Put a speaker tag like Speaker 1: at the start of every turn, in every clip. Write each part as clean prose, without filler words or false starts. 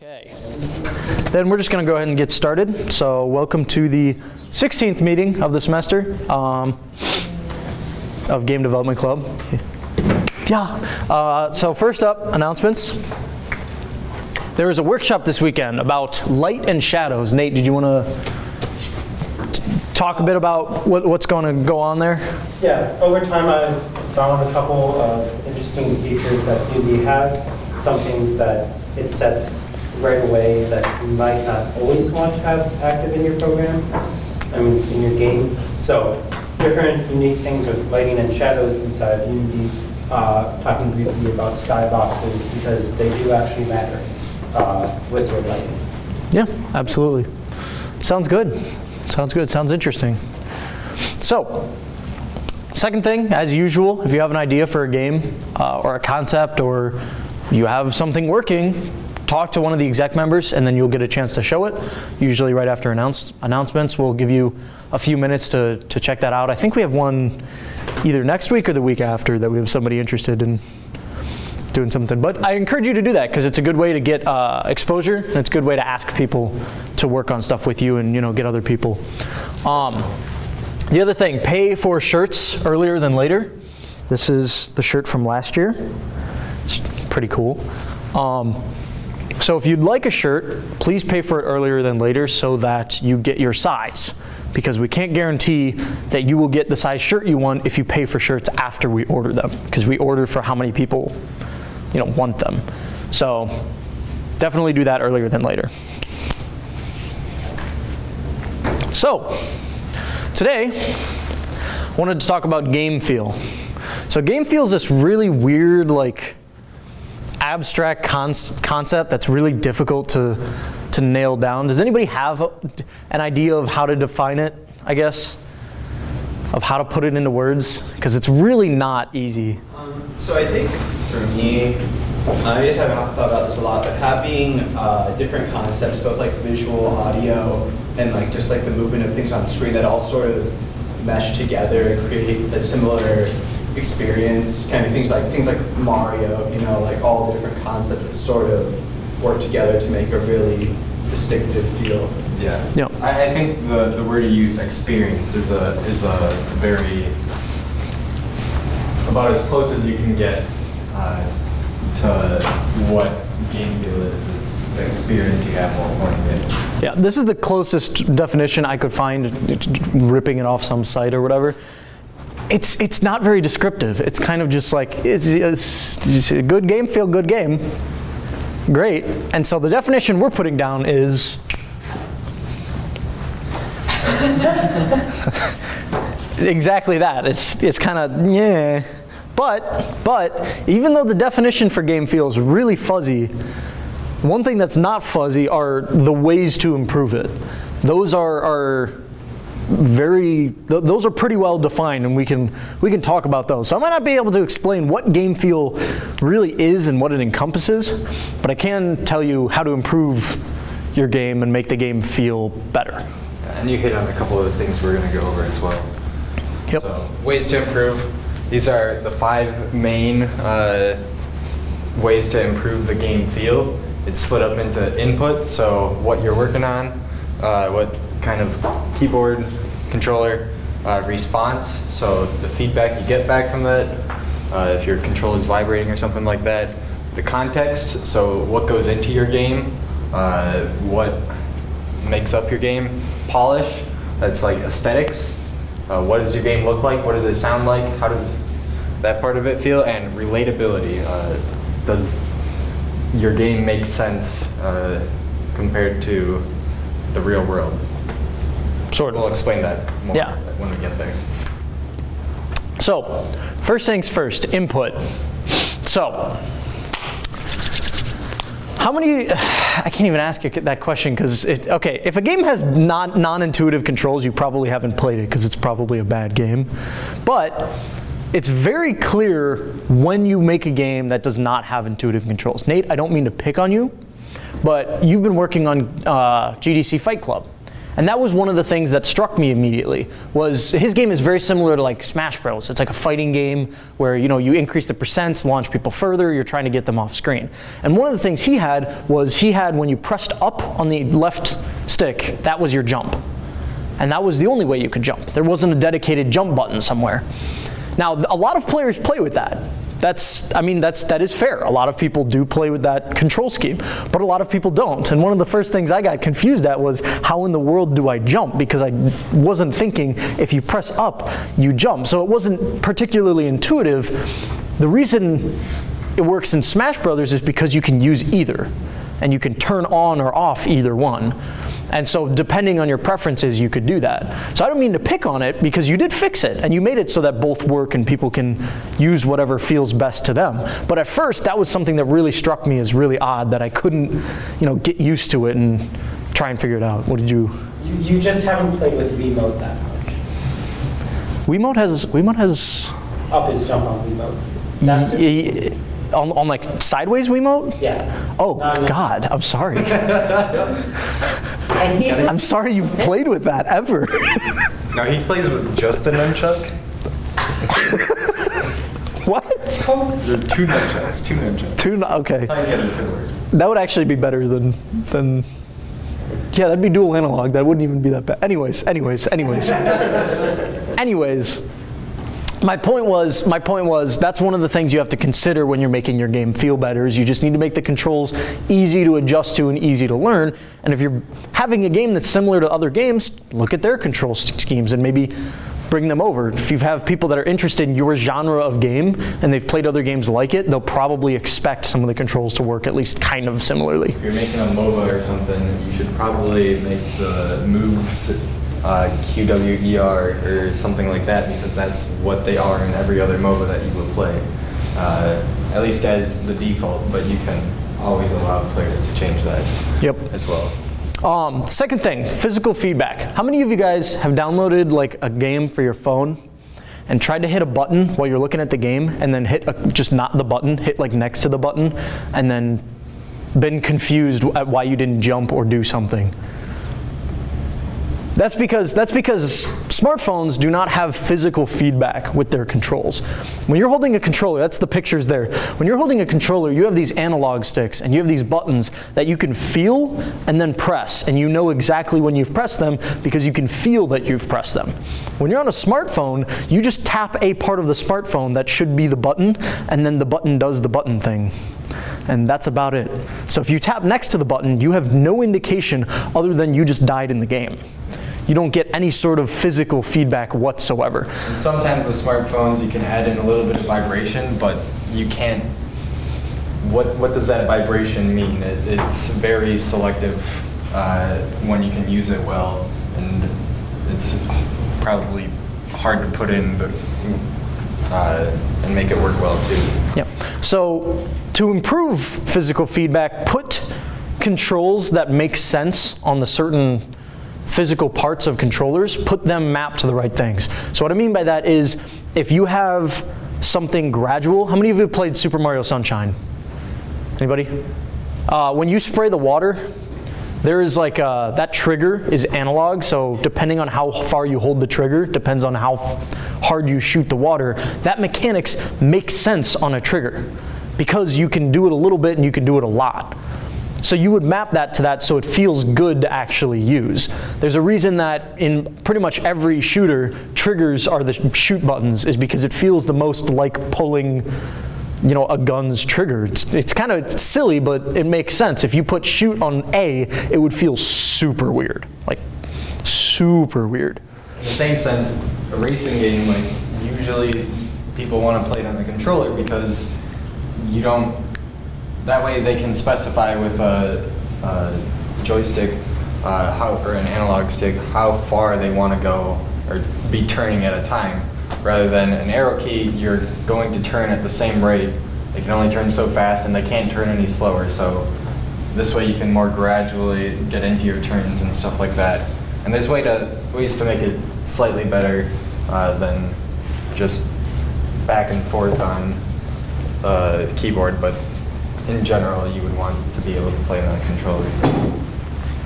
Speaker 1: Okay, then we're just going to go ahead and get started. So welcome to the 16th meeting of the semester of Game Development Club. So first up, announcements. There was a workshop this weekend about light and shadows. Nate, did you want to talk a bit about what's going to go on there?
Speaker 2: Yeah, over time I've found a couple of interesting features that PUBG has. Some things that it sets right away that you might not always want to have active in your program, in your game. So different unique things with lighting and shadows inside Unity, talking briefly about skyboxes because they do actually matter with your lighting.
Speaker 1: Yeah, absolutely. Sounds good. Sounds good. Sounds interesting. So, second thing, as usual, if you have an idea for a game or a concept or you have something working, talk to one of the exec members and then you'll get a chance to show it. Usually right after announcements, we'll give you a few minutes to check that out. I think we have one either next week or the week after that we have somebody interested in doing something. But I encourage you to do that because it's a good way to get exposure and it's a good way to ask people to work on stuff with you and get other people. The other thing, pay for shirts earlier than later. This is the shirt from last year. It's pretty cool. So if you'd like a shirt, please pay for it earlier than later so that you get your size. Because we can't guarantee that you will get the size shirt you want if you pay for shirts after we order them. Because we order for how many people want them. So definitely do that earlier than later. So today, I wanted to talk about game feel. So game feel is this really weird, abstract concept that's really difficult to nail down. Does anybody have an idea of how to define it, I guess? Of how to put it into words? Because it's really not easy.
Speaker 3: So I think for me, I just haven't thought about this a lot, but having different concepts, both visual, audio, and just the movement of things on screen that all sort of mesh together and create a similar experience, kind of things like Mario, all the different concepts that sort of work together to make a really distinctive feel.
Speaker 4: Yeah.
Speaker 1: Yep.
Speaker 4: I think the word you use, experience, is a very about as close as you can get to what game feel is. It's the experience you have while playing it.
Speaker 1: Yeah, this is the closest definition I could find, ripping it off some site or whatever. It's not very descriptive. It's kind of just it's a good game, feel good game. Great. And so the definition we're putting down is exactly that. It's kind of, yeah. But even though the definition for game feel is really fuzzy, one thing that's not fuzzy are the ways to improve it. Those are pretty well defined, and we can talk about those. So I might not be able to explain what game feel really is and what it encompasses, but I can tell you how to improve your game and make the game feel better.
Speaker 4: And you hit on a couple of the things we're going to go over as well.
Speaker 1: Yep.
Speaker 4: So, ways to improve. These are the 5 main ways to improve the game feel. It's split up into input, so what you're working on, what kind of keyboard, controller, response, so the feedback you get back from that, if your controller is vibrating or something like that. The context, so what goes into your game, what makes up your game. Polish, that's aesthetics. What does your game look like? What does it sound like? How does that part of it feel? And relatability, does your game make sense compared to the real world?
Speaker 1: Sort of.
Speaker 4: We'll explain that more when we get there.
Speaker 1: So, first things first, input. So, how many, I can't even ask you that question because, okay, if a game has non-intuitive controls, you probably haven't played it because it's probably a bad game. But it's very clear when you make a game that does not have intuitive controls. Nate, I don't mean to pick on you, but you've been working on GDC Fight Club. And that was one of the things that struck me immediately, was his game is very similar to like Smash Bros. It's like a fighting game where, you know, you increase the percents, launch people further, you're trying to get them off screen. And one of the things he had was when you pressed up on the left stick, that was your jump. And that was the only way you could jump. There wasn't a dedicated jump button somewhere. Now, a lot of players play with that. That is fair. A lot of people do play with that control scheme, but a lot of people don't. And one of the first things I got confused at was, how in the world do I jump? Because I wasn't thinking if you press up, you jump. So it wasn't particularly intuitive. The reason it works in Smash Brothers is because you can use either, and you can turn on or off either one. And so depending on your preferences, you could do that. So I don't mean to pick on it, because you did fix it and you made it so that both work and people can use whatever feels best to them. But at first, that was something that really struck me as really odd, that I couldn't, you know, get used to it and try and figure it out. What did you?
Speaker 2: You just haven't played with Wiimote that much.
Speaker 1: Wiimote has
Speaker 2: Up is jump on Wiimote. That's it.
Speaker 1: on like sideways Wiimote?
Speaker 2: Yeah.
Speaker 1: Oh,
Speaker 2: No.
Speaker 1: God, I'm sorry.
Speaker 2: And he-
Speaker 1: I'm sorry you've played with that ever.
Speaker 4: No, he plays with just the nunchuck.
Speaker 1: What?
Speaker 4: There are two nunchucks.
Speaker 1: Okay.
Speaker 4: Try and get it to work.
Speaker 1: That would actually be better than yeah, that'd be dual analog. That wouldn't even be that bad. Anyways. My point was that's one of the things you have to consider when you're making your game feel better, is you just need to make the controls easy to adjust to and easy to learn. And if you're having a game that's similar to other games, look at their control schemes and maybe bring them over. If you have people that are interested in your genre of game and they've played other games like it, they'll probably expect some of the controls to work at least kind of similarly.
Speaker 4: If you're making a MOBA or something, you should probably make the moves QWER or something like that, because that's what they are in every other MOBA that you would play, at least as the default, but you can always allow players to change that as well.
Speaker 1: Second thing, physical feedback. How many of you guys have downloaded like a game for your phone and tried to hit a button while you're looking at the game and then just not the button, hit like next to the button, and then been confused at why you didn't jump or do something? That's because smartphones do not have physical feedback with their controls. When you're holding a controller, that's the pictures there. When you're holding a controller, you have these analog sticks and you have these buttons that you can feel and then press, and you know exactly when you've pressed them because you can feel that you've pressed them. When you're on a smartphone, you just tap a part of the smartphone that should be the button, and then the button does the button thing. And that's about it. So if you tap next to the button, you have no indication other than you just died in the game. You don't get any sort of physical feedback whatsoever.
Speaker 4: And sometimes with smartphones, you can add in a little bit of vibration, but you can't. What does that vibration mean? It's very selective when you can use it well, and it's probably hard to put in and make it work well too.
Speaker 1: Yep. So to improve physical feedback, put controls that make sense on the certain physical parts of controllers, put them mapped to the right things. So what I mean by that is, if you have something gradual, how many of you have played Super Mario Sunshine? Anybody? When you spray the water, there is like that trigger is analog, so depending on how far you hold the trigger, depends on how hard you shoot the water. That mechanics makes sense on a trigger because you can do it a little bit and you can do it a lot. So you would map that to that so it feels good to actually use. There's a reason that in pretty much every shooter, triggers are the shoot buttons, is because it feels the most like pulling, you know, a gun's trigger. It's kind of silly, but it makes sense. If you put shoot on A, it would feel super weird, like super weird.
Speaker 4: In the same sense, a racing game, like usually people want to play it on the controller because you don't. That way they can specify with a joystick or an analog stick how far they want to go or be turning at a time. Rather than an arrow key, you're going to turn at the same rate. They can only turn so fast and they can't turn any slower. So this way you can more gradually get into your turns and stuff like that. And there's ways to make it slightly better than just back and forth on the keyboard, but in general, you would want to be able to play on a controller.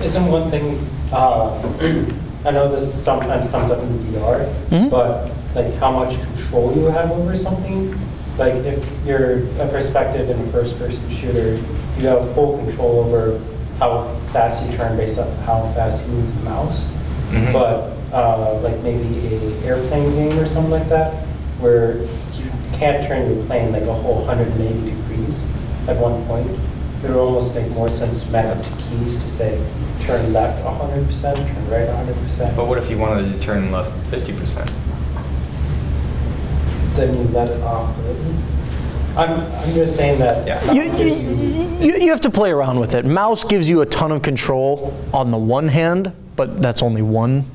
Speaker 2: Isn't one thing I know this sometimes comes up in VR, but like how much control you have over something. Like if you're a perspective in a first-person shooter, you have full control over how fast you turn based on how fast you move the mouse. But like maybe a airplane game or something like that, where you can't turn your plane like a whole 180 degrees at one point. It would almost make more sense to map to keys to say turn left 100%, turn right 100%.
Speaker 4: But what if you wanted to turn left 50%?
Speaker 2: Then you let it off. I'm just saying that.
Speaker 4: Yeah.
Speaker 1: You have to play around with it. Mouse gives you a ton of control on the one hand, but that's only one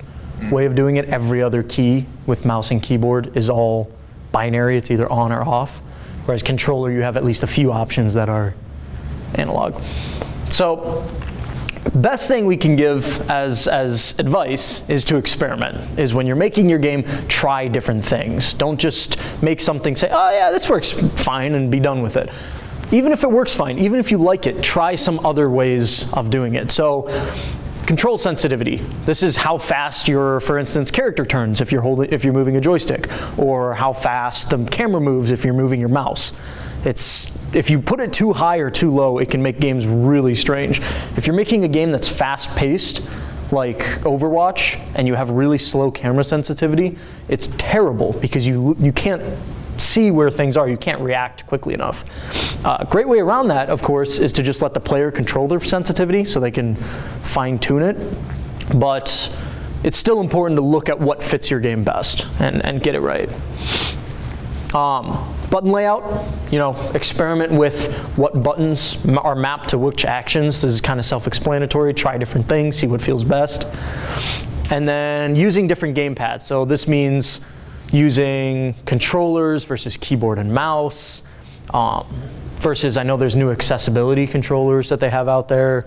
Speaker 1: way of doing it. Every other key with mouse and keyboard is all binary. It's either on or off. Whereas controller, you have at least a few options that are analog. So best thing we can give as advice is to experiment. Is when you're making your game, try different things. Don't just make something, say, oh yeah, this works fine, and be done with it. Even if it works fine, even if you like it, try some other ways of doing it. So control sensitivity. This is how fast your, for instance, character turns if you're moving a joystick, or how fast the camera moves if you're moving your mouse. If you put it too high or too low, it can make games really strange. If you're making a game that's fast-paced, like Overwatch, and you have really slow camera sensitivity, it's terrible because you can't see where things are. You can't react quickly enough. A great way around that, of course, is to just let the player control their sensitivity so they can fine-tune it. But it's still important to look at what fits your game best and get it right. Button layout, experiment with what buttons are mapped to which actions. This is kind of self-explanatory. Try different things, see what feels best. And then using different gamepads. So this means using controllers versus keyboard and mouse, versus I know there's new accessibility controllers that they have out there.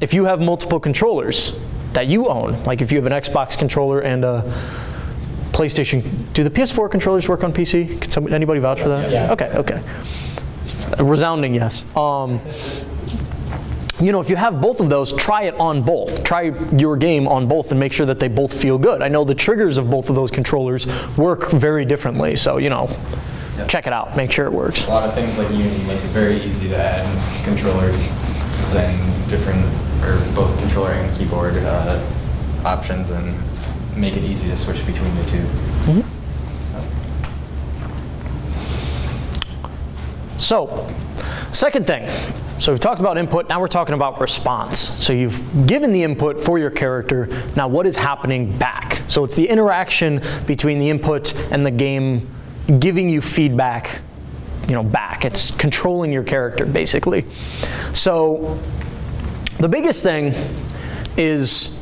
Speaker 1: If you have multiple controllers that you own, like if you have an Xbox controller and a PlayStation, do the PS4 controllers work on PC? Can anybody vouch for that?
Speaker 2: Yeah.
Speaker 1: Okay. A resounding yes. If you have both of those, try it on both. Try your game on both and make sure that they both feel good. I know the triggers of both of those controllers work very differently, so check it out. Make sure it works.
Speaker 4: A lot of things like Unity make it very easy to add controllers and different, or both controller and keyboard options, and make it easy to switch between the two.
Speaker 1: So, second thing. So we've talked about input, now we're talking about response. So you've given the input for your character, now what is happening back? So it's the interaction between the input and the game giving you feedback, back. It's controlling your character, basically. So the biggest thing is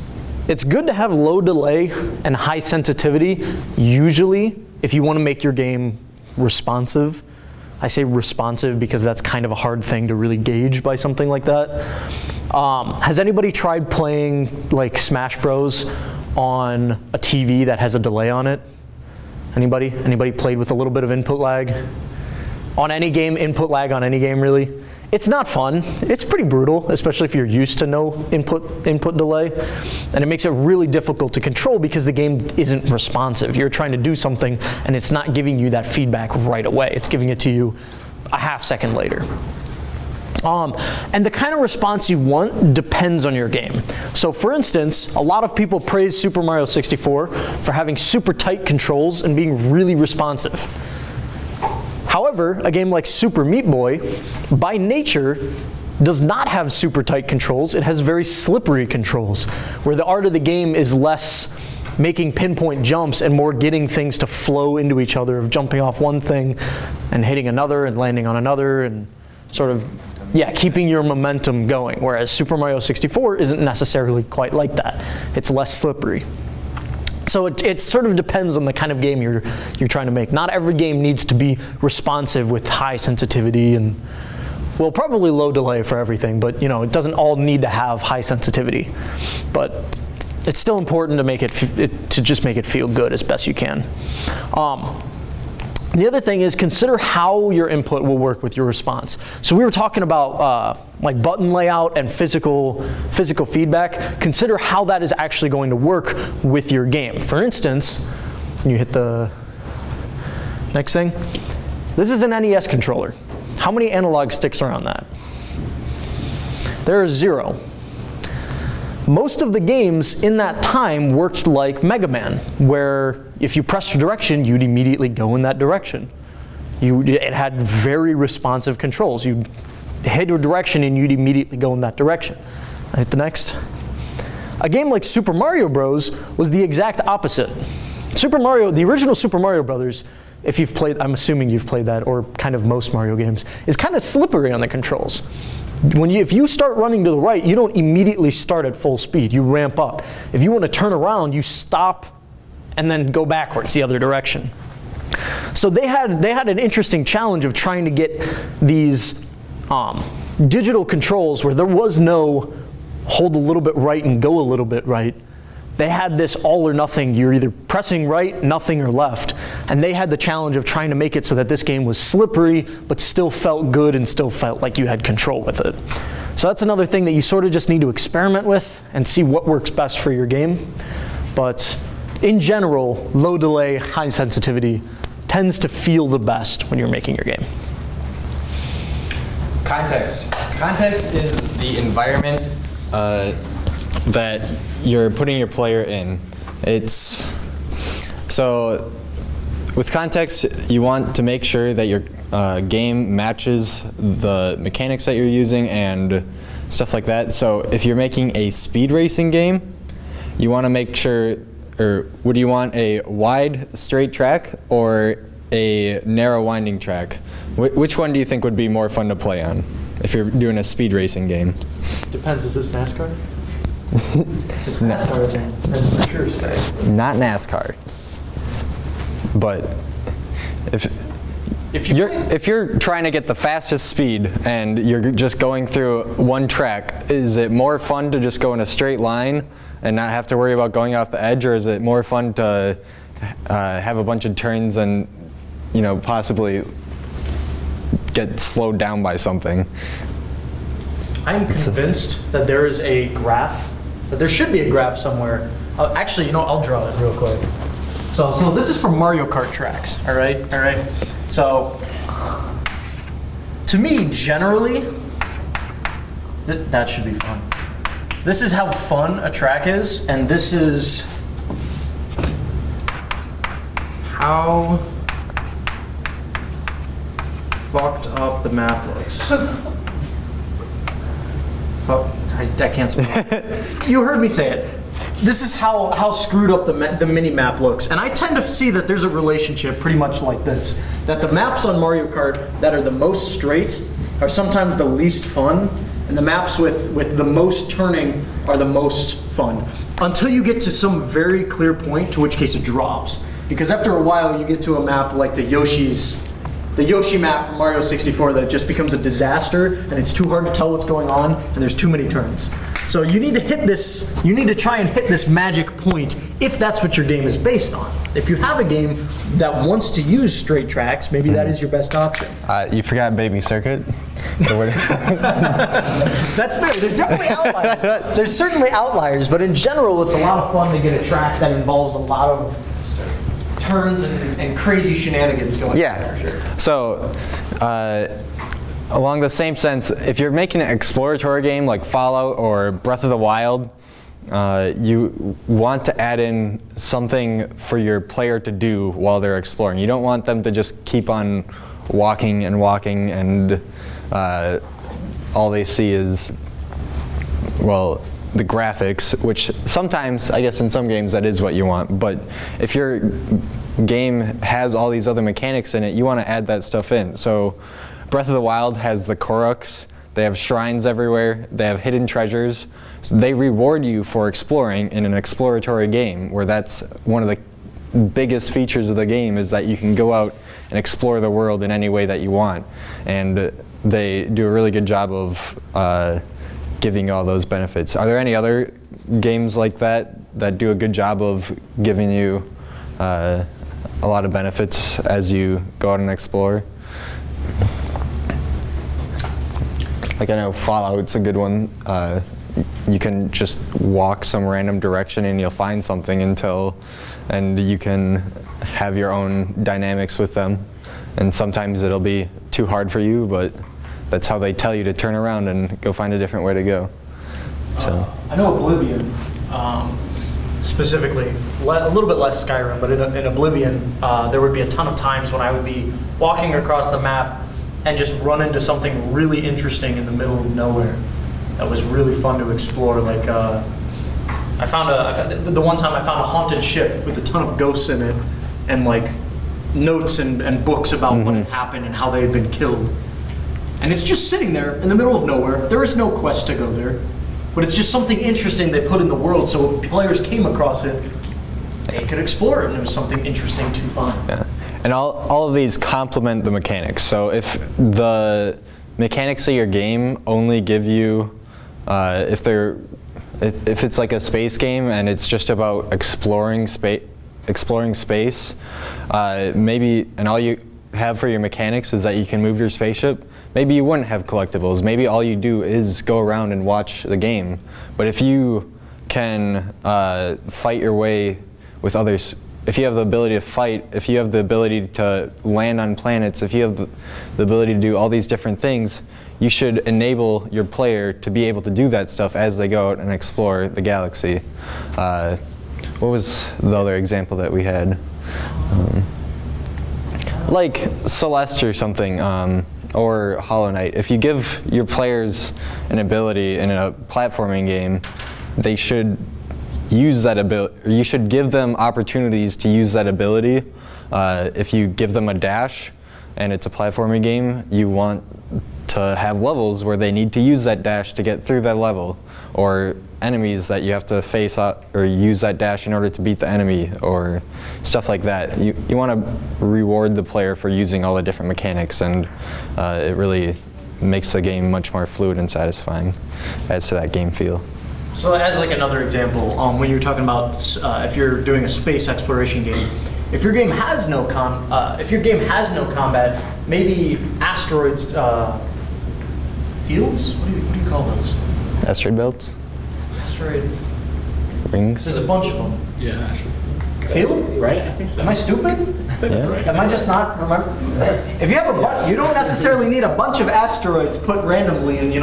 Speaker 1: it's good to have low delay and high sensitivity, usually, if you want to make your game responsive. I say responsive because that's kind of a hard thing to really gauge by something like that. Has anybody tried playing like Smash Bros on a TV that has a delay on it? Anybody? Anybody played with a little bit of input lag? On any game, input lag on any game really? It's not fun. It's pretty brutal, especially if you're used to no input delay. And it makes it really difficult to control because the game isn't responsive. You're trying to do something and it's not giving you that feedback right away. It's giving it to you a half second later. And the kind of response you want depends on your game. So for instance, a lot of people praise Super Mario 64 for having super tight controls and being really responsive. However, a game like Super Meat Boy, by nature, does not have super tight controls. It has very slippery controls, where the art of the game is less making pinpoint jumps and more getting things to flow into each other, of jumping off one thing and hitting another and landing on another and sort of, keeping your momentum going. Whereas Super Mario 64 isn't necessarily quite like that. It's less slippery. So it sort of depends on the kind of game you're trying to make. Not every game needs to be responsive with high sensitivity and, well, probably low delay for everything, but it doesn't all need to have high sensitivity. But it's still important to make to just make it feel good as best you can. The other thing is consider how your input will work with your response. So we were talking about like button layout and physical feedback. Consider how that is actually going to work with your game. For instance, you hit the next thing. This is an NES controller. How many analog sticks are on that? There are 0. Most of the games in that time worked like Mega Man, where if you pressed a direction, you'd immediately go in that direction. It had very responsive controls. You'd hit a direction and you'd immediately go in that direction. I hit the next. A game like Super Mario Bros. Was the exact opposite. The original Super Mario Brothers, if you've played, I'm assuming you've played that, or kind of most Mario games, is kind of slippery on the controls. If you start running to the right, you don't immediately start at full speed. You ramp up. If you want to turn around, you stop and then go backwards the other direction. So they had an interesting challenge of trying to get these digital controls where there was no hold a little bit right and go a little bit right. They had this all or nothing. You're either pressing right, nothing, or left. And they had the challenge of trying to make it so that this game was slippery, but still felt good and still felt like you had control with it. So that's another thing that you sort of just need to experiment with and see what works best for your game. But in general, low delay, high sensitivity tends to feel the best when you're making your game.
Speaker 4: Context. Context is the environment that you're putting your player in. So with context, you want to make sure that your game matches the mechanics that you're using and stuff like that. So if you're making a speed racing game, you want to make sure, or would you want a wide straight track or a narrow winding track? Which one do you think would be more fun to play on if you're doing a speed racing game?
Speaker 1: Depends, is this NASCAR? It's NASCAR, I'm sure.
Speaker 4: Not NASCAR. But if you're trying to get the fastest speed and you're just going through one track, is it more fun to just go in a straight line and not have to worry about going off the edge, or is it more fun to have a bunch of turns and possibly get slowed down by something?
Speaker 1: I'm convinced that there is a graph, that there should be a graph somewhere. Actually, I'll draw it real quick. So this is from Mario Kart tracks, all right? So, to me, generally, that should be fun. This is how fun a track is, and this is how fucked up the map looks. I can't speak. You heard me say it. This is how screwed up the mini map looks. And I tend to see that there's a relationship pretty much like this. That the maps on Mario Kart that are the most straight are sometimes the least fun, and the maps with the most turning are the most fun. Until you get to some very clear point, to which case it drops. Because after a while you get to a map like the Yoshi map from Mario 64 that it just becomes a disaster and it's too hard to tell what's going on and there's too many turns. So you need to try and hit this magic point if that's what your game is based on. If you have a game that wants to use straight tracks, maybe that is your best option.
Speaker 4: You forgot Baby Circuit?
Speaker 1: That's fair, there's definitely outliers. There's certainly outliers, but in general it's a lot of fun to get a track that involves a lot of turns and crazy shenanigans going on. For sure.
Speaker 4: So, along the same sense, if you're making an exploratory game like Fallout or Breath of the Wild, you want to add in something for your player to do while they're exploring. You don't want them to just keep on walking and all they see is, the graphics, which sometimes, I guess in some games that is what you want, but if your game has all these other mechanics in it, you want to add that stuff in. So Breath of the Wild has the Koroks, they have shrines everywhere, they have hidden treasures. So they reward you for exploring in an exploratory game, where that's one of the biggest features of the game, is that you can go out and explore the world in any way that you want. And they do a really good job of giving you all those benefits. Are there any other games like that do a good job of giving you a lot of benefits as you go out and explore. Like I know Fallout's a good one. You can just walk some random direction and you'll find something and you can have your own dynamics with them. And sometimes it'll be too hard for you, but that's how they tell you to turn around and go find a different way to go. So
Speaker 1: I know Oblivion, specifically, a little bit less Skyrim, but in Oblivion, there would be a ton of times when I would be walking across the map and just run into something really interesting in the middle of nowhere that was really fun to explore. Like the one time I found a haunted ship with a ton of ghosts in it, and like notes and books about what had happened and how they had been killed. And it's just sitting there in the middle of nowhere. There is no quest to go there, but it's just something interesting they put in the world. So if players came across it, they could explore it, and it was something interesting to find.
Speaker 4: yeah. And all of these complement the mechanics. So if the mechanics of your game only give you, if it's like a space game and it's just about exploring space, maybe, and all you have for your mechanics is that you can move your spaceship, maybe you wouldn't have collectibles. Maybe all you do is go around and watch the game. But if you can fight your way with others, if you have the ability to fight, if you have the ability to land on planets, if you have the ability to do all these different things, you should enable your player to be able to do that stuff as they go out and explore the galaxy. What was the other example that we had? Like Celeste or something, or Hollow Knight. If you give your players an ability in a platforming game, they should use that ability. You should give them opportunities to use that ability. If you give them a dash and it's a platforming game, you want to have levels where they need to use that dash to get through that level, or enemies that you have to face up or use that dash in order to beat the enemy, or stuff like that. You want to reward the player for using all the different mechanics, and it really makes the game much more fluid and satisfying. Adds to that game feel.
Speaker 1: So as like another example, when you're talking about if you're doing a space exploration game, if your game has no combat, maybe asteroids, fields? What do you call those?
Speaker 4: Asteroid belts?
Speaker 1: Asteroid.
Speaker 4: Rings?
Speaker 1: There's a bunch of them.
Speaker 5: Yeah, actually.
Speaker 1: Field?
Speaker 5: Right? I think so.
Speaker 1: Am I stupid?
Speaker 5: I think that's right.
Speaker 1: Am I just not remember? If you have a bunch, you don't necessarily need a bunch of asteroids put randomly and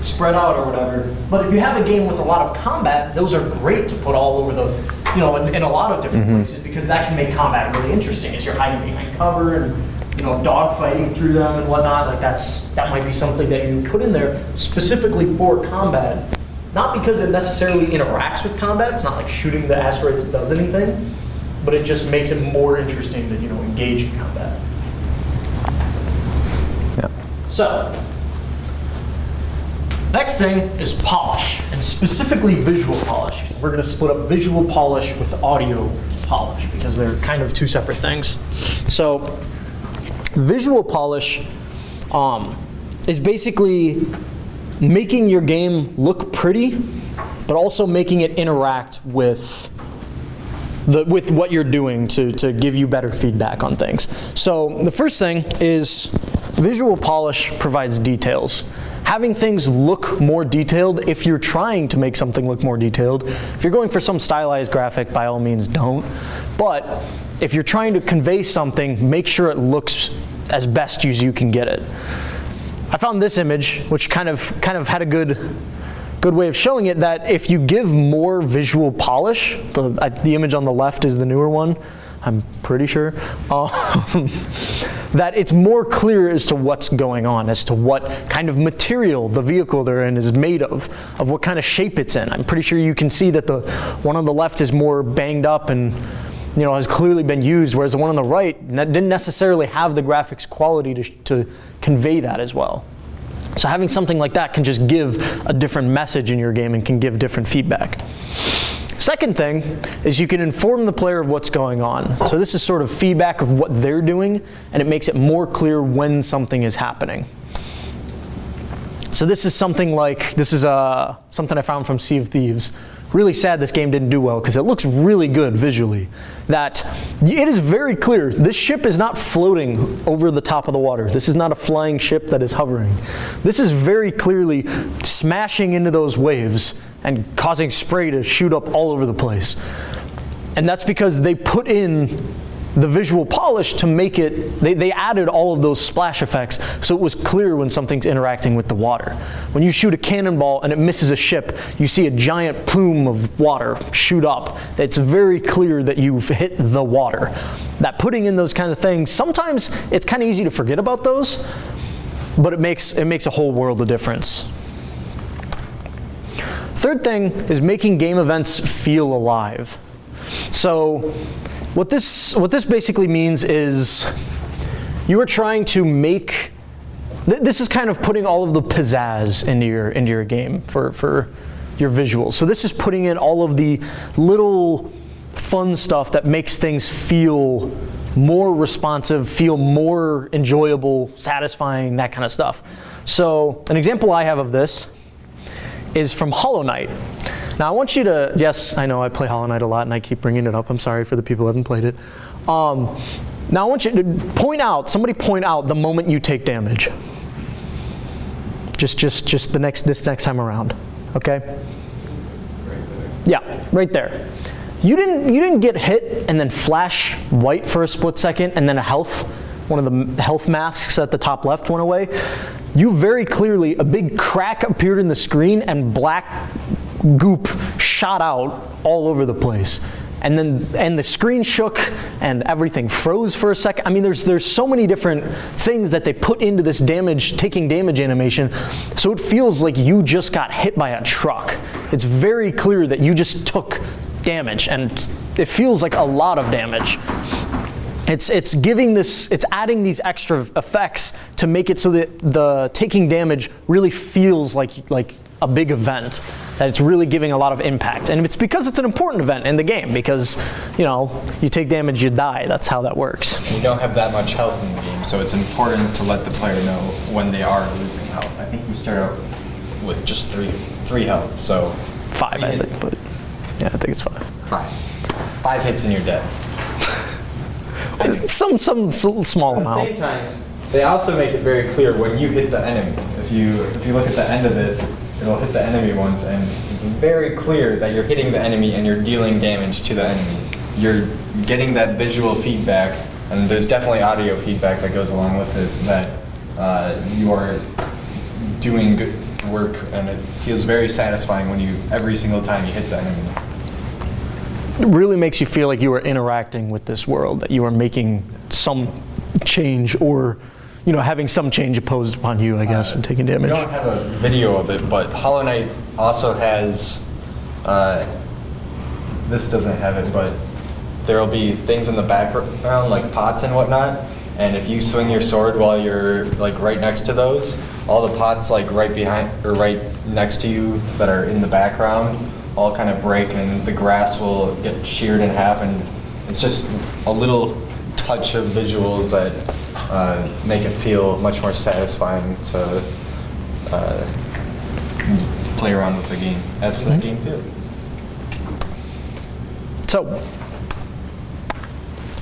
Speaker 1: spread out or whatever. But if you have a game with a lot of combat, those are great to put all over the, in a lot of different places, because that can make combat really interesting as you're hiding behind cover and dogfighting through them and whatnot. Like that might be something that you put in there specifically for combat. Not because it necessarily interacts with combat. It's not like shooting the asteroids does anything, but it just makes it more interesting to engage in combat.
Speaker 4: Yeah.
Speaker 1: So, next thing is polish, and specifically visual polish. We're going to split up visual polish with audio polish because they're kind of two separate things. So, visual polish is basically making your game look pretty, but also making it interact with what you're doing to give you better feedback on things. So the first thing is visual polish provides details. Having things look more detailed, if you're trying to make something look more detailed, if you're going for some stylized graphic, by all means don't. But if you're trying to convey something, make sure it looks as best as you can get it. I found this image, which kind of had a good way of showing it, that if you give more visual polish, the image on the left is the newer one, I'm pretty sure, that it's more clear as to what's going on, as to what kind of material the vehicle they're in is made of what kind of shape it's in. I'm pretty sure you can see that the one on the left is more banged up and has clearly been used, whereas the one on the right didn't necessarily have the graphics quality to convey that as well. So having something like that can just give a different message in your game and can give different feedback. Second thing is you can inform the player of what's going on. So this is sort of feedback of what they're doing, and it makes it more clear when something is happening. So this is something like, this is something I found from Sea of Thieves. Really sad this game didn't do well because it looks really good visually. That it is very clear this ship is not floating over the top of the water. This is not a flying ship that is hovering. This is very clearly smashing into those waves and causing spray to shoot up all over the place. And that's because they put in the visual polish to make it, they added all of those splash effects so it was clear when something's interacting with the water. When you shoot a cannonball and it misses a ship, you see a giant plume of water shoot up. It's very clear that you've hit the water. That putting in those kind of things, sometimes it's kind of easy to forget about those, but it makes a whole world of difference. Third thing is making game events feel alive. So what this basically means is you are trying to make, this is kind of putting all of the pizzazz into your game for your visuals. So this is putting in all of the little fun stuff that makes things feel more responsive, feel more enjoyable, satisfying, that kind of stuff. So an example I have of this is from Hollow Knight. Now I want you to, yes, I know I play Hollow Knight a lot and I keep bringing it up. I'm sorry for the people who haven't played it. Now I want you to somebody point out the moment you take damage. Just this next time around, okay?
Speaker 3: Right there.
Speaker 1: Yeah, right there. You didn't get hit and then flash white for a split second and then one of the health masks at the top left went away. You very clearly, a big crack appeared in the screen and black goop shot out all over the place. And the screen shook and everything froze for a second. I mean, there's so many different things that they put into this taking damage animation, so it feels like you just got hit by a truck. It's very clear that you just took damage, and it feels like a lot of damage. It's adding these extra effects to make it so that the taking damage really feels like a big event, that it's really giving a lot of impact. And it's because it's an important event in the game, because, you take damage, you die. That's how that works.
Speaker 4: You don't have that much health in the game, so it's important to let the player know when they are losing health. I think you start out with just three health, so
Speaker 1: 5, I think, but yeah, I think it's 5.
Speaker 4: 5 hits and you're dead.
Speaker 1: Some small
Speaker 4: At
Speaker 1: amount.
Speaker 4: the same time, they also make it very clear when you hit the enemy. If you look at the end of this, it'll hit the enemy once, and it's very clear that you're hitting the enemy and you're dealing damage to the enemy. You're getting that visual feedback, and there's definitely audio feedback that goes along with this, that you are doing good work, and it feels very satisfying when every single time you hit the enemy.
Speaker 1: It really makes you feel like you are interacting with this world, that you are making some change, or having some change imposed upon you, I guess, and taking damage.
Speaker 4: We don't have a video of it, but Hollow Knight also has, this doesn't have it, but there'll be things in the background like pots and whatnot, and if you swing your sword while you're right next to those, all the pots right behind or right next to you that are in the background all kind of break, and the grass will get sheared in half, and it's just a little touch of visuals that make it feel much more satisfying to play around with the game. That's the game feel.
Speaker 1: So,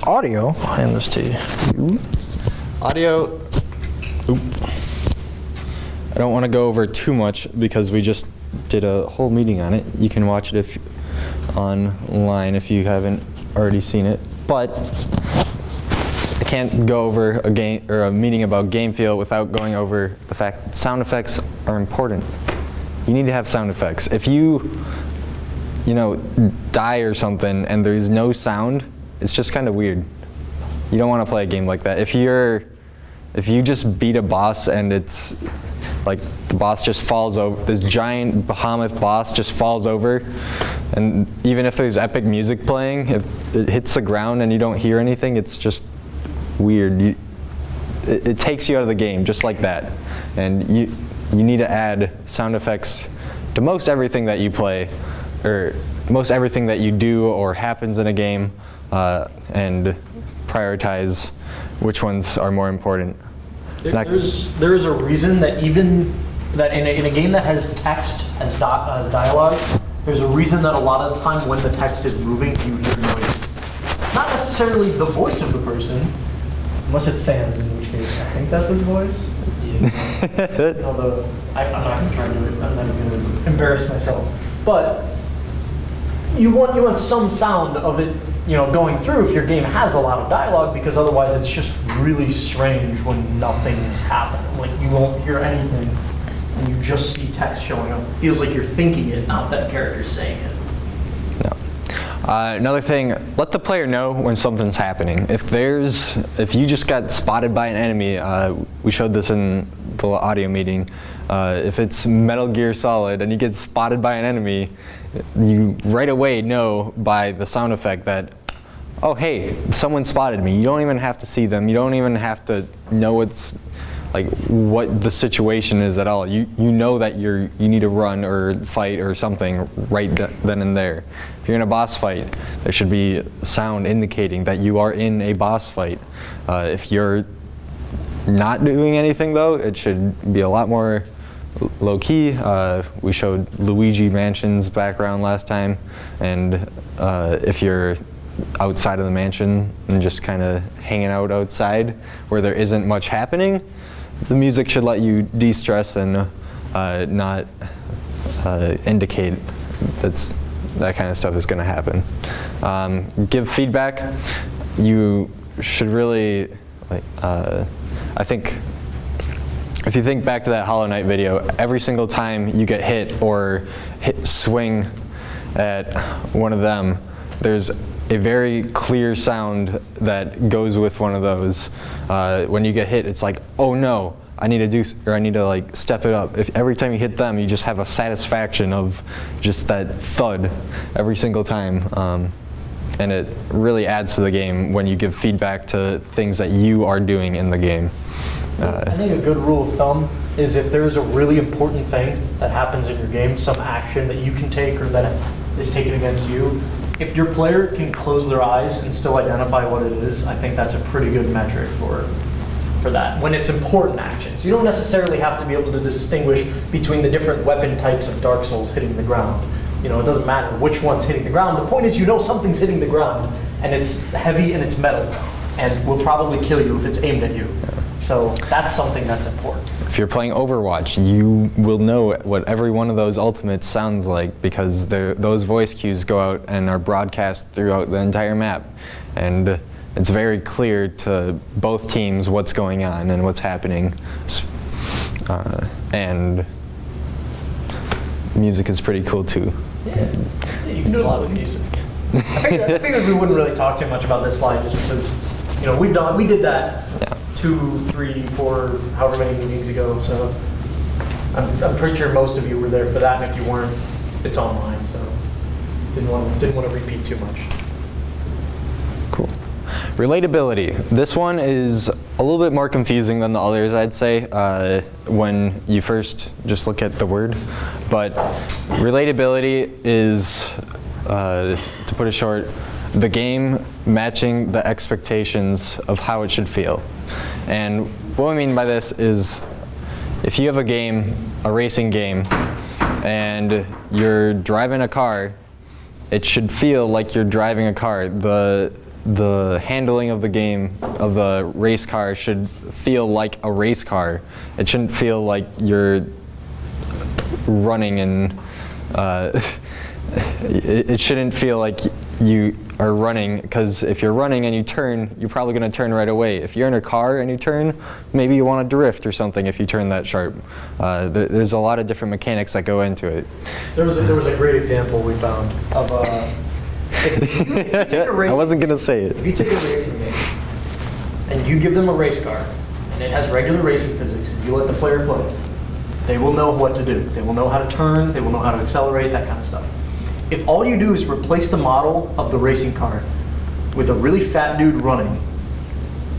Speaker 1: audio, I'll hand this to you.
Speaker 4: Audio, I don't want to go over too much because we just did a whole meeting on it. You can watch it online if you haven't already seen it. But I can't go over a game or a meeting about game feel without going over the fact that sound effects are important. You need to have sound effects. If you die or something and there's no sound, it's just kind of weird. You don't want to play a game like that. If you just beat a boss and it's like the boss just falls over, this giant behemoth boss just falls over, and even if there's epic music playing, if it hits the ground and you don't hear anything, it's just weird. It takes you out of the game just like that. And you need to add sound effects to most everything that you play, or most everything that you do or happens in a game, and prioritize which ones are more important.
Speaker 1: There is a reason that even that in a game that has text as dialogue, there's a reason that a lot of the time when the text is moving, you hear noises. Not necessarily the voice of the person, unless it's Sam's, in which case I think that's his voice. Although I'm not going to try to do it. I'm not going to embarrass myself. But you want some sound of it, going through if your game has a lot of dialogue, because otherwise it's just really strange when nothing is happening. Like you won't hear anything and you just see text showing up. It feels like you're thinking it, not that a character's saying it.
Speaker 4: Another thing, let the player know when something's happening. If you just got spotted by an enemy, we showed this in the audio meeting. If it's Metal Gear Solid and you get spotted by an enemy, you right away know by the sound effect that, oh hey, someone spotted me. You don't even have to see them. You don't even have to know what the situation is at all. You know that you need to run or fight or something right then and there. If you're in a boss fight, there should be sound indicating that you are in a boss fight. If you're not doing anything though, it should be a lot more low key. We showed Luigi Mansion's background last time, and if you're outside of the mansion and just kind of hanging out outside where there isn't much happening, the music should let you de-stress and not indicate that kind of stuff is going to happen. Give feedback. You should really, I think, if you think back to that Hollow Knight video, every single time you get hit or swing at one of them, there's a very clear sound that goes with one of those. When you get hit, it's like, oh no, I need to step it up. If every time you hit them, you just have a satisfaction of just that thud every single time. And it really adds to the game when you give feedback to things that you are doing in the game.
Speaker 1: I think a good rule of thumb is if there's a really important thing that happens in your game, some action that you can take or that is taken against you, if your player can close their eyes and still identify what it is, I think that's a pretty good metric for that. When it's important actions, you don't necessarily have to be able to distinguish between the different weapon types of Dark Souls hitting the ground. It doesn't matter which one's hitting the ground. The point is something's hitting the ground, and it's heavy and it's metal, and will probably kill you if it's aimed at you. So that's something that's important.
Speaker 4: If you're playing Overwatch, you will know what every one of those ultimates sounds like, because those voice cues go out and are broadcast throughout the entire map. And it's very clear to both teams what's going on and what's happening. And music is pretty cool too.
Speaker 1: Yeah, you can do a lot with music. I figured we wouldn't really talk too much about this slide just because, we did that 2, 3, 4, however many meetings ago. So I'm pretty sure most of you were there for that, and if you weren't, it's online. So didn't want to repeat too much.
Speaker 4: Cool. Relatability. This one is a little bit more confusing than the others, I'd say, when you first just look at the word. But relatability is, to put it short, the game matching the expectations of how it should feel. And what I mean by this is, if you have a racing game, and you're driving a car, it should feel like you're driving a car. The handling of the game, of the race car, should feel like a race car. It shouldn't feel like you're running and it shouldn't feel like you are running, because if you're running and you turn, you're probably going to turn right away. If you're in a car and you turn, maybe you want to drift or something if you turn that sharp. There's a lot of different mechanics that go into it.
Speaker 1: There was a great example we found of if you take a racing,
Speaker 4: I wasn't going to say it.
Speaker 1: If you take a racing game and you give them a race car and it has regular racing physics and you let the player play, they will know what to do. They will know how to turn, they will know how to accelerate, that kind of stuff. If all you do is replace the model of the racing car with a really fat dude running,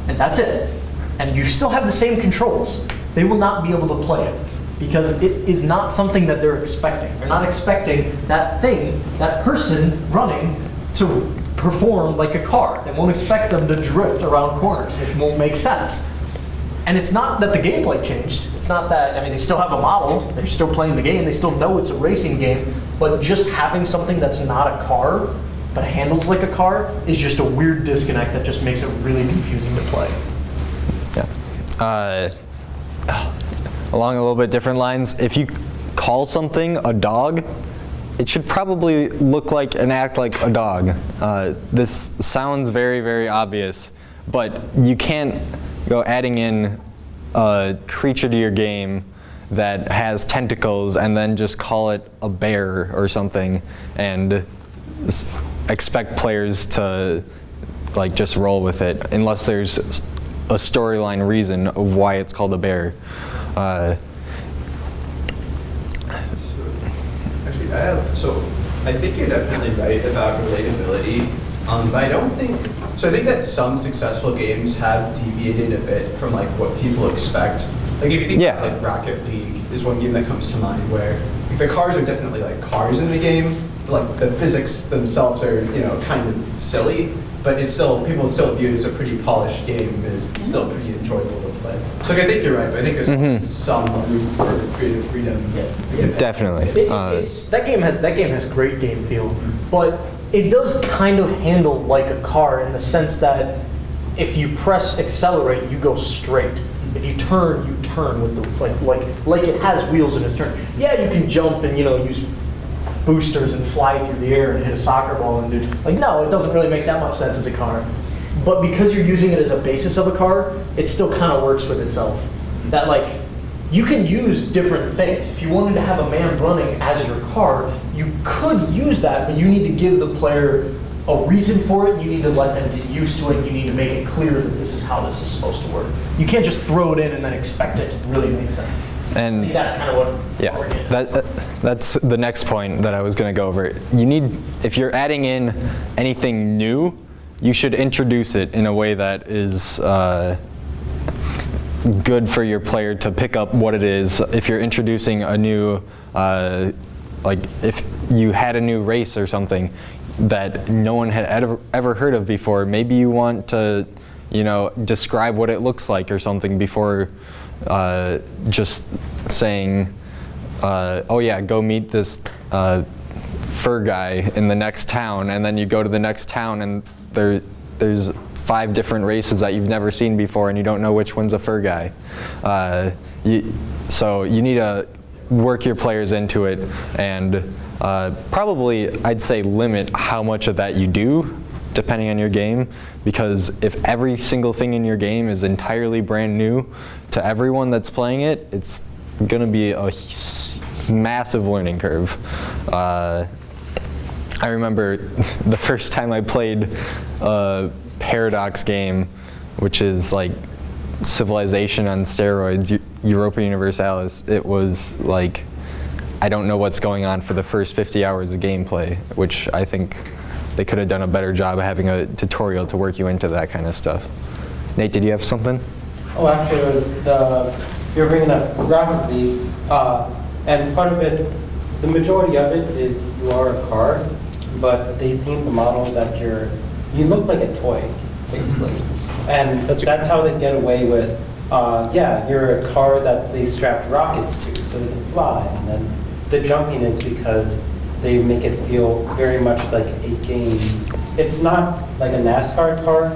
Speaker 1: and that's it, and you still have the same controls, they will not be able to play it, because it is not something that they're expecting. They're not expecting that person running to perform like a car. They won't expect them to drift around corners. It won't make sense. And it's not that the gameplay changed. It's not that, I mean, they still have a model, they're still playing the game, they still know it's a racing game, but just having something that's not a car, but handles like a car, is just a weird disconnect that just makes it really confusing to play.
Speaker 4: Yeah. Along a little bit different lines, if you call something a dog, it should probably look like and act like a dog. This sounds very, very obvious, but you can't go adding in a creature to your game that has tentacles and then just call it a bear or something and expect players to like just roll with it unless there's a storyline reason of why it's called a bear.
Speaker 3: Actually, I think you're definitely right about relatability, but I don't think, so I think that some successful games have deviated a bit from like what people expect. Like if you think about like Rocket League is one game that comes to mind where like, the cars are definitely like cars in the game, but like the physics themselves are, you know, kind of silly, but it's still, people still view it as a pretty polished game, it's still pretty enjoyable to play. So like, I think you're right, but I think there's some room for creative freedom.
Speaker 4: Definitely.
Speaker 1: That game has great game feel, but it does kind of handle like a car in the sense that if you press accelerate, you go straight. If you turn with the like it has wheels in its turn. Yeah, you can jump and use boosters and fly through the air and hit a soccer ball and do no, it doesn't really make that much sense as a car. But because you're using it as a basis of a car, it still kind of works with itself. That like you can use different things. If you wanted to have a man running as your car, you could use that, but you need to give the player a reason for it. You need to let them get used to it. You need to make it clear that this is how this is supposed to work. You can't just throw it in and then expect it to really make sense.
Speaker 4: And
Speaker 1: I think that's kind of what we're getting at.
Speaker 4: that's the next point that I was going to go over. You need, if you're adding in anything new, you should introduce it in a way that is good for your player to pick up what it is. If you're introducing a new, like if you had a new race or something that no one had ever heard of before, maybe you want to, describe what it looks like or something before just saying, oh yeah, go meet this fur guy in the next town, and then you go to the next town and there's 5 different races that you've never seen before and you don't know which one's a fur guy. So you need to work your players into it and probably I'd say limit how much of that you do depending on your game, because if every single thing in your game is entirely brand new to everyone that's playing it, it's going to be a massive learning curve. I remember the first time I played a Paradox game, which is like Civilization on steroids, Europa Universalis. It was like, I don't know what's going on for the first 50 hours of gameplay, which I think they could have done a better job of having a tutorial to work you into that kind of stuff. Nate, did you have something?
Speaker 2: Oh, actually, it was you were bringing up Rocket League, and part of it, the majority of it is you are a car, but they think the model that you look like a toy, basically. And that's how they get away with, yeah, you're a car that they strapped rockets to so they can fly. And then the jumping is because they make it feel very much like a game. It's not like a NASCAR car.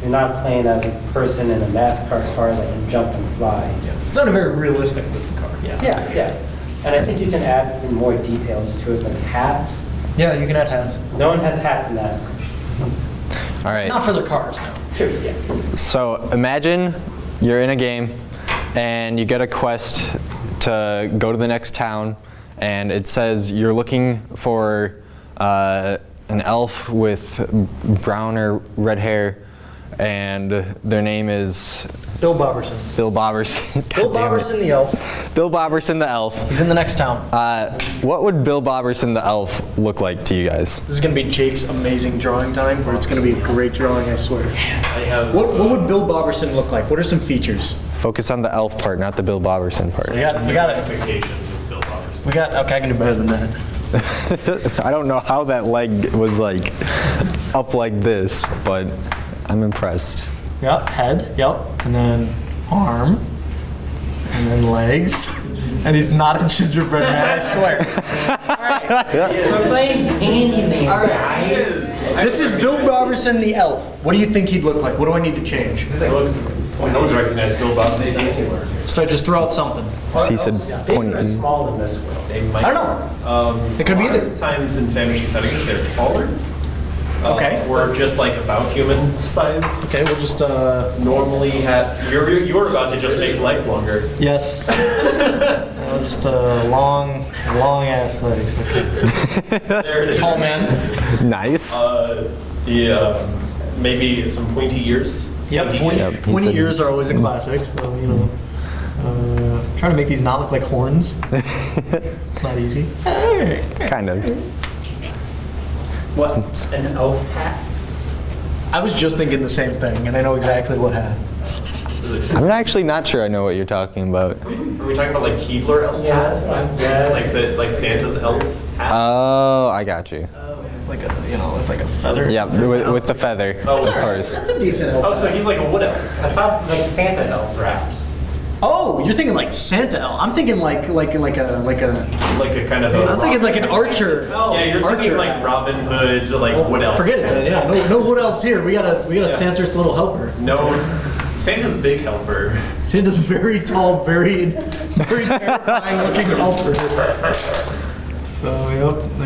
Speaker 2: You're not playing as a person in a NASCAR car that can jump and fly.
Speaker 1: Yeah. It's not a very realistic looking car.
Speaker 2: Yeah. And I think you can add even more details to it, like hats.
Speaker 1: Yeah, you can add hats.
Speaker 2: No one has hats in NASCAR.
Speaker 4: All right.
Speaker 1: Not for their cars, no.
Speaker 2: Sure, yeah.
Speaker 4: So imagine you're in a game and you get a quest to go to the next town, and it says you're looking for an elf with brown or red hair, and their name is
Speaker 1: Bill Boberson.
Speaker 4: Bill Boberson.
Speaker 1: Bill
Speaker 4: God damn it.
Speaker 1: Boberson the elf.
Speaker 4: Bill Boberson the elf.
Speaker 1: He's in the next town.
Speaker 4: What would Bill Boberson the elf look like to you guys?
Speaker 1: This is going to be Jake's amazing drawing time, where it's going to be a great drawing, I swear. What would Bill Boberson look like? What are some features?
Speaker 4: Focus on the elf part, not the Bill Boberson part.
Speaker 1: We got it.
Speaker 5: Expectations of Bill Boberson.
Speaker 1: Okay, I can do better than that.
Speaker 4: I don't know how that leg was like up like this, but I'm impressed.
Speaker 1: Yep, head, yep. And then arm, and then legs. And he's not a gingerbread man, I swear.
Speaker 2: We're playing Candyland, guys.
Speaker 1: This is Bill Robertson, the elf. What do you think he'd look like? What do I need to change?
Speaker 5: No one's recognized Bill Bob.
Speaker 1: So just throw out something.
Speaker 4: He said
Speaker 2: Big
Speaker 4: pointy.
Speaker 2: or small in this world?
Speaker 5: They might.
Speaker 1: I don't know. It could be either.
Speaker 5: Times in fantasy settings, they're taller.
Speaker 1: Okay.
Speaker 5: Or just like about human size.
Speaker 1: Okay, we'll just,
Speaker 5: Normally you were about to just make legs longer.
Speaker 1: yes. Just long ass legs. Okay.
Speaker 5: There it is.
Speaker 1: Tall man.
Speaker 4: Nice.
Speaker 5: Maybe some pointy ears.
Speaker 1: Yep,
Speaker 5: Pointy
Speaker 4: Yep, he
Speaker 1: pointy
Speaker 4: said-
Speaker 1: ears are always a classic, so, you know. Trying to make these not look like horns. It's not easy.
Speaker 4: Kind of.
Speaker 2: What, an elf hat?
Speaker 1: I was just thinking the same thing, and I know exactly what happened.
Speaker 4: I'm actually not sure I know what you're talking about.
Speaker 5: Are we talking about like Keebler elf
Speaker 2: Yeah,
Speaker 5: hats?
Speaker 2: that's what I'm, yes.
Speaker 5: Like Santa's elf hat?
Speaker 4: Oh, I got you.
Speaker 1: Like a, you know, with like a feather.
Speaker 4: Yeah, with the feather, of course.
Speaker 1: That's a decent elf.
Speaker 5: Oh, so he's like a wood elf.
Speaker 2: I thought like Santa elf wraps.
Speaker 1: Oh, you're thinking like Santa elf. I'm thinking like a.
Speaker 5: Like a kind of
Speaker 1: I was thinking like an archer.
Speaker 5: Yeah, you're thinking like Robin Hood, like wood elf.
Speaker 1: Forget it then. Yeah, no wood elves here. We got a Santa's little helper.
Speaker 5: No, Santa's big helper.
Speaker 1: Santa's very tall, very terrifying looking helper. So yep,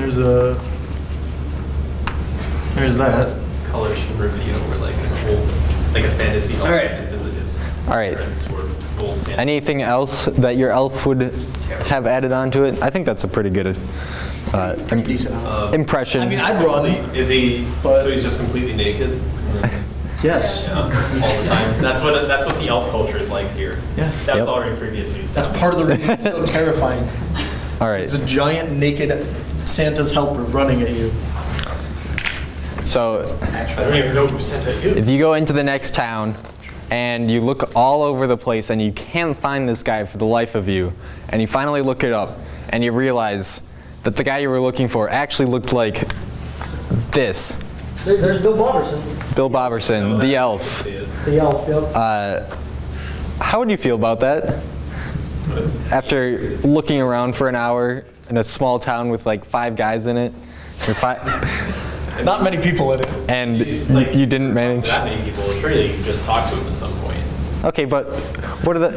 Speaker 1: there's that.
Speaker 5: Color scheme video where like an old, like a fantasy elf
Speaker 1: right.
Speaker 5: to visit his
Speaker 4: All right.
Speaker 5: parents who are full Santa.
Speaker 4: Anything else that your elf would have added onto it? I think that's a pretty good
Speaker 1: Decent elf.
Speaker 4: impression.
Speaker 1: I mean, I'd run.
Speaker 5: Is he?
Speaker 1: But-
Speaker 5: So he's just completely naked?
Speaker 1: Yes.
Speaker 5: All the time. That's what the elf culture is like here.
Speaker 1: Yeah.
Speaker 5: That's
Speaker 4: Yep.
Speaker 5: already previous seasons.
Speaker 1: That's part of the reason it's so terrifying.
Speaker 4: All right.
Speaker 1: It's a giant naked Santa's helper running at you.
Speaker 4: So
Speaker 5: I don't even know who Santa is.
Speaker 4: if you go into the next town and you look all over the place and you can't find this guy for the life of you, and you finally look it up and you realize that the guy you were looking for actually looked like this.
Speaker 1: There's Bill Boberson.
Speaker 4: Bill Boberson, the elf.
Speaker 1: The elf, yep.
Speaker 4: How would you feel about that? After looking around for an hour in a small town with like 5 guys in it, or
Speaker 1: Not many people in it.
Speaker 4: and
Speaker 5: Like,
Speaker 4: you didn't manage.
Speaker 5: That many people. Surely you can just talk to him at some point.
Speaker 4: Okay, but what are the?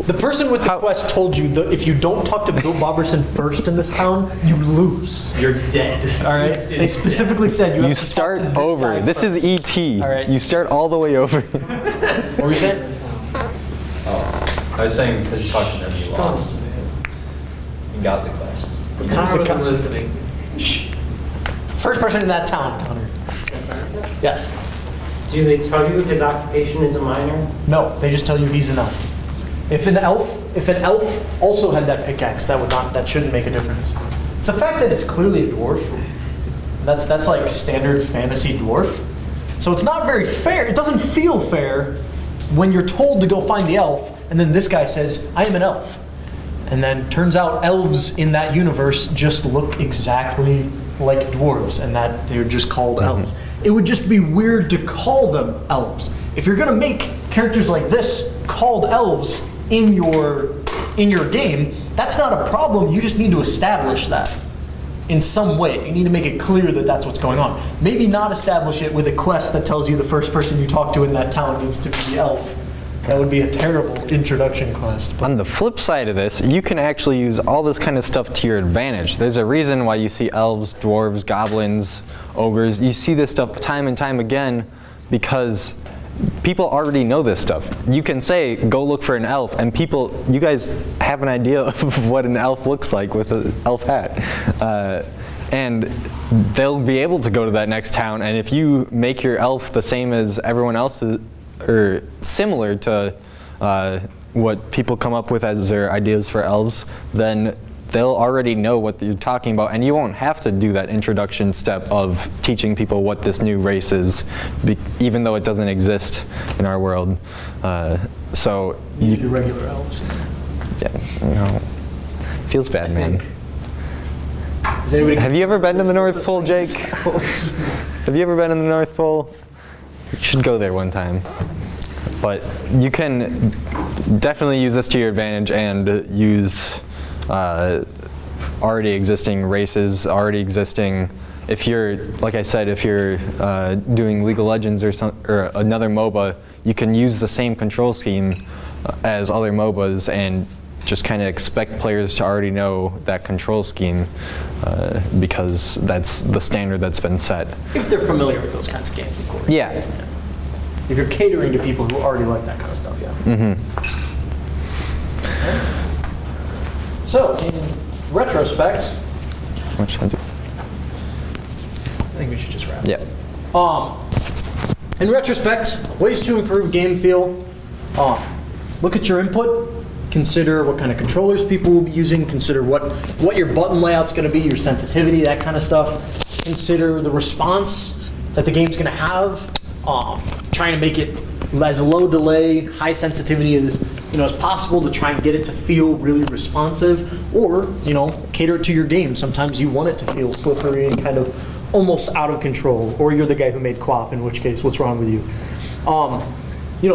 Speaker 1: The person with the quest told you that if you don't talk to Bill Boberson first in this town, you lose.
Speaker 5: You're dead.
Speaker 1: All right? They specifically said you have
Speaker 4: You
Speaker 1: to
Speaker 4: start
Speaker 1: talk to this
Speaker 4: over.
Speaker 1: guy
Speaker 4: This
Speaker 1: first.
Speaker 4: is ET.
Speaker 1: All right.
Speaker 4: You start all the way over.
Speaker 1: What were you saying?
Speaker 6: I was saying because you talked to them, you lost. You got the quest.
Speaker 2: Connor wasn't listening.
Speaker 1: First person in that town, Connor. Yes.
Speaker 2: Do they tell you his occupation is a miner?
Speaker 1: No, they just tell you he's an elf. If an elf also had that pickaxe, that shouldn't make a difference. It's the fact that it's clearly a dwarf. That's like standard fantasy dwarf. So it's not very fair. It doesn't feel fair when you're told to go find the elf, and then this guy says, I am an elf. And then turns out elves in that universe just look exactly like dwarves, and that they're just called elves. It would just be weird to call them elves. If you're gonna make characters like this called elves in your game, that's not a problem. You just need to establish that in some way. You need to make it clear that that's what's going on. Maybe not establish it with a quest that tells you the first person you talk to in that town needs to be the elf. That would be a terrible introduction quest. But
Speaker 4: On the flip side of this, you can actually use all this kind of stuff to your advantage. There's a reason why you see elves, dwarves, goblins, ogres. You see this stuff time and time again because people already know this stuff. You can say, go look for an elf, and you guys have an idea of what an elf looks like with an elf hat. And they'll be able to go to that next town, and if you make your elf the same as everyone else's, or similar to what people come up with as their ideas for elves, then they'll already know what you're talking about, and you won't have to do that introduction step of teaching people what this new race is, even though it doesn't exist in our world. So
Speaker 1: you do regular elves.
Speaker 4: yeah, feels bad, man.
Speaker 1: Is anybody
Speaker 4: Have you ever been to the North Pole, Jake? Have you ever been in the North Pole? You should go there one time. But you can definitely use this to your advantage and use already existing races, already existing. If you're, like I said, if you're doing League of Legends or another MOBA, you can use the same control scheme as other MOBAs and just kind of expect players to already know that control scheme because that's the standard that's been set.
Speaker 1: If they're familiar with those kinds of games, of course.
Speaker 4: Yeah.
Speaker 1: If you're catering to people who already like that kind of stuff, yeah. So, in retrospect,
Speaker 4: What should I do?
Speaker 1: I think we should just wrap.
Speaker 4: Yeah.
Speaker 1: In retrospect, ways to improve game feel. Look at your input. Consider what kind of controllers people will be using. Consider what your button layout's going to be, your sensitivity, that kind of stuff. Consider the response that the game's going to have. Trying to make it as low delay, high sensitivity as possible to try and get it to feel really responsive, or cater it to your game. Sometimes you want it to feel slippery and kind of almost out of control, or you're the guy who made QWOP, in which case, what's wrong with you?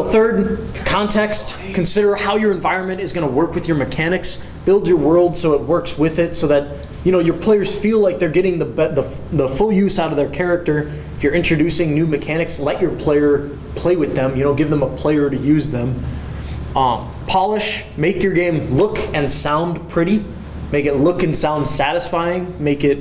Speaker 1: Third, context. Consider how your environment is going to work with your mechanics. Build your world so it works with it, so that your players feel like they're getting the full use out of their character. If you're introducing new mechanics, let your player play with them. Give them a player to use them. Polish. Make your game look and sound pretty. Make it look and sound satisfying. Make it,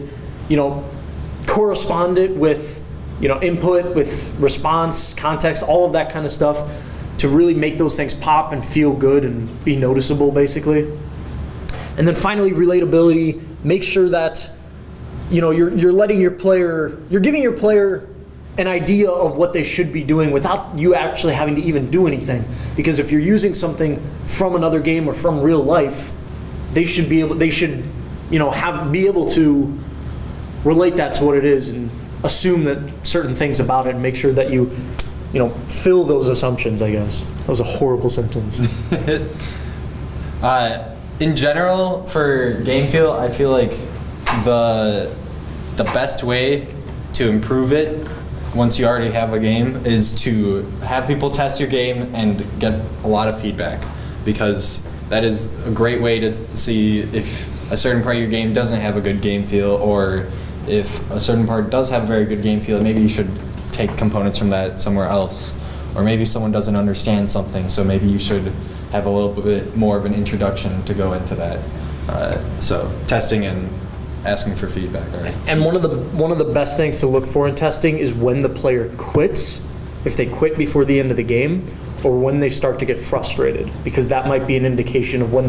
Speaker 1: correspond it with input, with response, context, all of that kind of stuff to really make those things pop and feel good and be noticeable, basically. And then finally, relatability. Make sure that you're letting your player, you're giving your player an idea of what they should be doing without you actually having to even do anything. Because if you're using something from another game or from real life, they should be able to relate that to what it is and assume that certain things about it and make sure that you fill those assumptions, I guess. That was a horrible sentence.
Speaker 4: In general, for game feel, I feel like the best way to improve it once you already have a game is to have people test your game and get a lot of feedback, because that is a great way to see if a certain part of your game doesn't have a good game feel, or if a certain part does have a very good game feel, maybe you should take components from that somewhere else. Or maybe someone doesn't understand something, so maybe you should have a little bit more of an introduction to go into that. So testing and asking for feedback.
Speaker 1: And one of the best things to look for in testing is when the player quits, if they quit before the end of the game, or when they start to get frustrated, because that might be an indication of when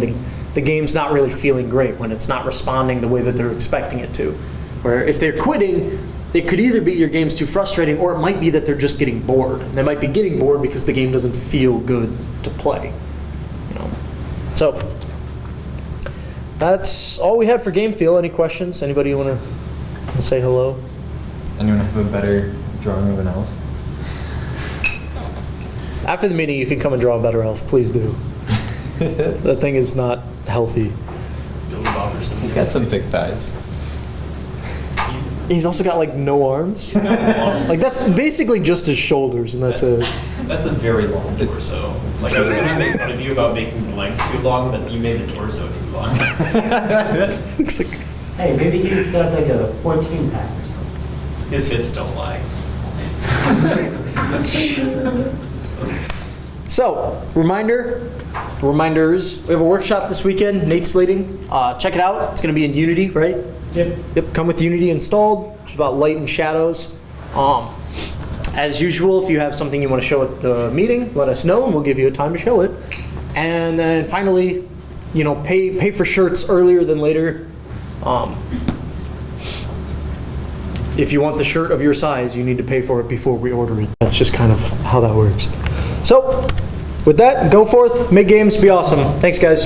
Speaker 1: the game's not really feeling great, when it's not responding the way that they're expecting it to. Where if they're quitting, it could either be your game's too frustrating, or it might be that they're just getting bored. And they might be getting bored because the game doesn't feel good to play. So that's all we had for game feel. Any questions? Anybody want to say hello?
Speaker 4: Anyone have a better drawing of an elf?
Speaker 1: After the meeting, you can come and draw a better elf. Please do. That thing is not healthy.
Speaker 4: He's got some thick thighs.
Speaker 1: He's also got no arms. Like that's basically just his shoulders, and that's it.
Speaker 5: That's a very long torso. It's like I was going to make fun of you about making the legs too long, but you made the torso too long.
Speaker 1: Looks like.
Speaker 2: Hey, maybe he's got like a 14 pack or something.
Speaker 5: His hips don't lie.
Speaker 1: So, reminders. We have a workshop this weekend. Nate's leading. Check it out. It's going to be in Unity, right? Yep. Come with Unity installed. It's about light and shadows. As usual, if you have something you want to show at the meeting, let us know, and we'll give you a time to show it. And then finally, pay for shirts earlier than later. If you want the shirt of your size, you need to pay for it before we order it. That's just kind of how that works. So, with that, go forth, make games, be awesome. Thanks, guys.